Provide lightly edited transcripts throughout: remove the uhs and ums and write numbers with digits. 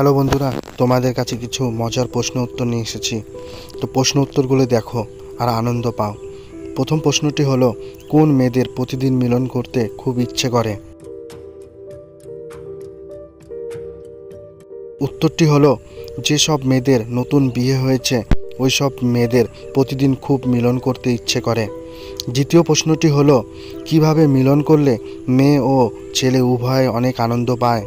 Hello বন্ধুরা, তোমাদের কাছে কিছু মজার প্রশ্ন উত্তর নিয়ে এসেছি। তো প্রশ্ন উত্তরগুলো দেখো আর আনন্দ পাও। প্রথম প্রশ্নটি হলো, কোন মেয়েদের প্রতিদিন মিলন করতে খুব ইচ্ছে করে? উত্তরটি হলো, যেসব মেয়েদের নতুন বিয়ে হয়েছে ওই সব মেয়েদের প্রতিদিন খুব মিলন করতে ইচ্ছে করে। দ্বিতীয় প্রশ্নটি হলো, কিভাবে মিলন করলে মেয়ে ও ছেলে উভয় অনেক আনন্দ পায়?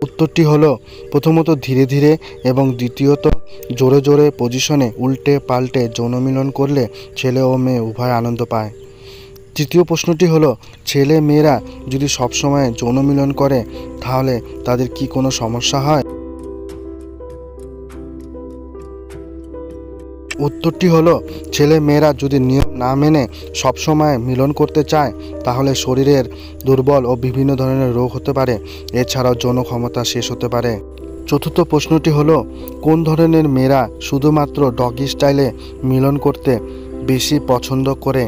উত্তরটি হলো, প্রথমত ধীরে ধীরে এবং দ্বিতীয়ত জোরে জোরে পজিশনে উল্টে পাল্টে যৌন মিলন করলে ছেলে ও মেয়ে উভয় আনন্দ পায়। তৃতীয় প্রশ্নটি হলো, ছেলে মেয়েরা যদি সবসময় যৌন মিলন করে তাহলে তাদের কি কোনো সমস্যা হয়? উত্তরটি হলো, ছেলে মেয়েরা যদি নিয়ম না মেনে সবসময় মিলন করতে চায় তাহলে শরীরের দুর্বল ও বিভিন্ন ধরনের রোগ হতে পারে। এছাড়াও যৌন ক্ষমতা শেষ হতে পারে। চতুর্থ প্রশ্নটি হলো, কোন ধরনের মেয়েরা শুধুমাত্র ডগি স্টাইলে মিলন করতে বেশি পছন্দ করে?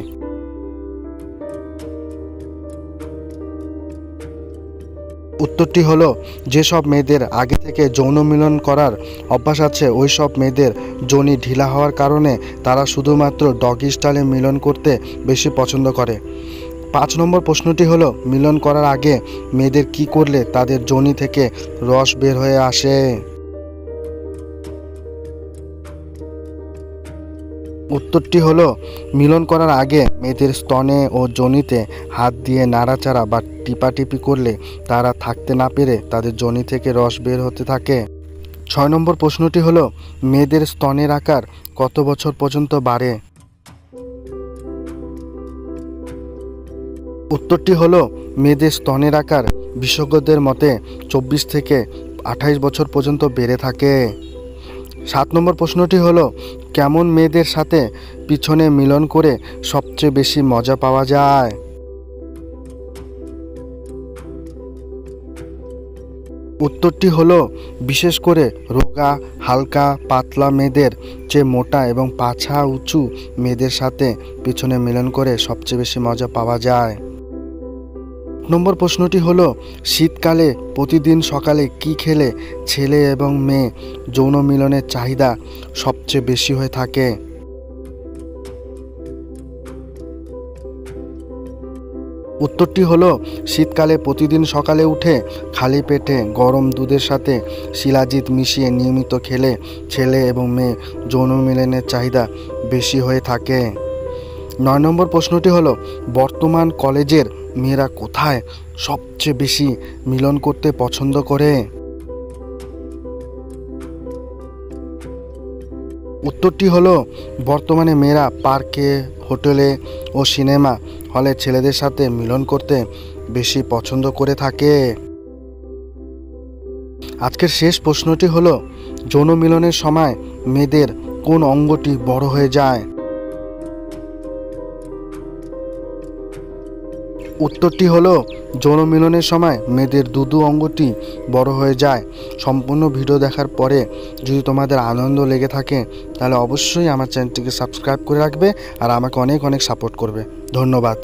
উত্তরটি হলো, যেসব মেয়েদের আগে থেকে যৌন মিলন করার অভ্যাস আছে ওই সব মেয়েদের যোনি ঢিলা হওয়ার কারণে তারা শুধুমাত্র ডগি স্টাইলে মিলন করতে বেশি পছন্দ করে। 5 নম্বর প্রশ্নটি হলো, মিলন করার আগে মেয়েদের কি করলে তাদের যোনি থেকে রস বের হয়ে আসে? উত্তরটি হলো, মিলন করার আগে মেয়েদের স্তনে ও যোনিতে হাত দিয়ে নাড়াচাড়া বা টিপাটিপি করলে তারা থাকতে না পেরে তাদের যোনি থেকে রস বের হতে থাকে। 6 নম্বর প্রশ্নটি হলো, মেয়েদের স্তনের আকার কত বছর পর্যন্ত বাড়ে? উত্তরটি হলো, মেয়েদের স্তনের আকার বিশেষজ্ঞদের মতে 24 থেকে 28 বছর পর্যন্ত বেড়ে থাকে। 7 নম্বর প্রশ্নটি হলো, কেমন মেয়েদের সাথে পিছনে মিলন করে সবচেয়ে বেশি মজা পাওয়া যায়? উত্তরটি হলো, বিশেষ করে রোগা হালকা পাতলা মেয়েদের চেয়ে মোটা এবং পাছা উঁচু মেয়েদের সাথে পিছনে মিলন করে সবচেয়ে বেশি মজা পাওয়া যায়। নম্বর প্রশ্নটি হলো, শীতকালে প্রতিদিন সকালে কি খেলে ছেলে এবং মেয়ে যৌন মিলনের চাহিদা সবচেয়ে বেশি হয়ে থাকে? উত্তরটি হলো, শীতকালে প্রতিদিন সকালে উঠে খালি পেটে গরম দুধের সাথে শিলাজিৎ মিশিয়ে নিয়মিত খেলে ছেলে এবং মেয়ে যৌন মিলনের চাহিদা বেশি হয়ে থাকে। 9 নম্বর প্রশ্নটি হলো, বর্তমান কলেজের মেয়েরা কোথায় সবচেয়ে বেশি মিলন করতে পছন্দ করে? উত্তরটি হলো, বর্তমানে মেয়েরা পার্কে হোটেলে ও সিনেমা হলে ছেলেদের সাথে মিলন করতে বেশি পছন্দ করে থাকে। আজকের শেষ প্রশ্নটি হলো, যৌন মিলনের সময় মেয়েদের কোন অঙ্গটি বড় হয়ে যায়? উত্তরটি হলো, যৌন মিলনের সময় মেয়েদের দুদু অঙ্গটি বড় হয়ে যায়। সম্পূর্ণ ভিডিও দেখার পরে যদি তোমাদের আনন্দ লেগে থাকে তাহলে অবশ্যই আমার চ্যানেলটিকে সাবস্ক্রাইব করে রাখবে আর আমাকে অনেক অনেক সাপোর্ট করবে। ধন্যবাদ।